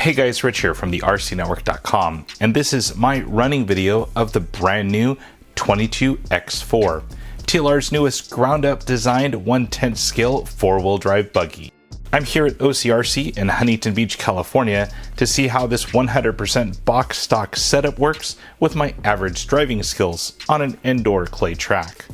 Hey guys, Rich here from the RCNetwork.com, and this is my running video of the brand new 22x-4, TLR's newest ground-up designed 1/10 scale 4-wheel drive buggy. I'm here at OCRC in Huntington Beach, California to see how this 100% box stock setup works with my average driving skills on an indoor clay track.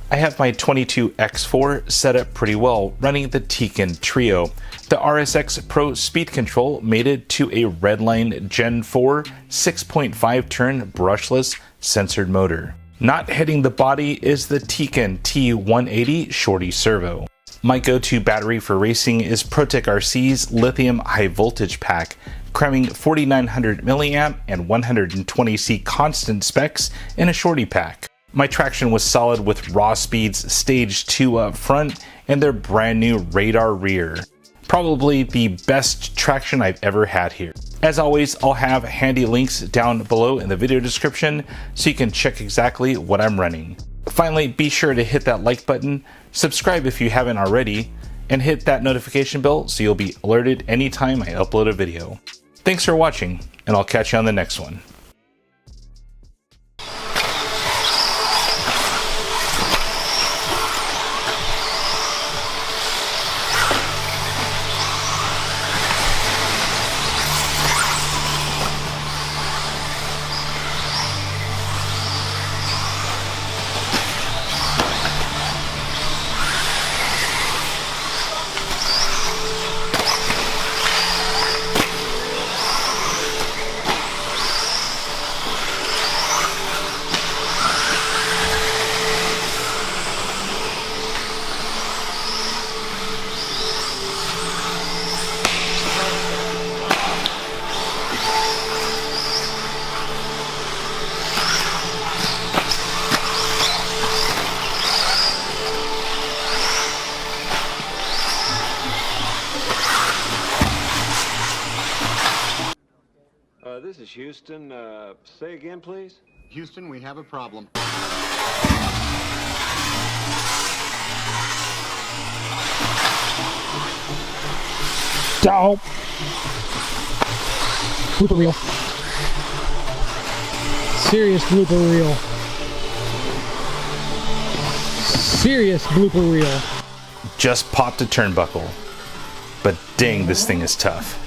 I have my 22x-4 set up pretty well running the Decals Trio. The RSX Pro speed control mated to a Redline Gen 4 6.5 turn brushless censored motor. Not hitting the body is the Decals T180 Shorty Servo. My go-to battery for racing is BRoKe RC's lithium high voltage pack, cramming 4900 mAh and 120C constant specs in a shorty pack. My traction was solid with raw speeds stage 2 up front and their brand new radar rear. Probably the best traction I've ever had here. As always, I'll have handy links down below in the video description so you can check exactly what I'm running. Finally, be sure to hit that like button, subscribe if you haven't already, and hit that notification bell so you'll be alerted anytime I upload a video. Thanks for watching, and I'll catch you on the next one. This is Houston. Say again, please. Houston, we have a problem. Down. Blooper reel. Serious blooper reel. Serious blooper reel. Just popped a turnbuckle, but dang, this thing is tough.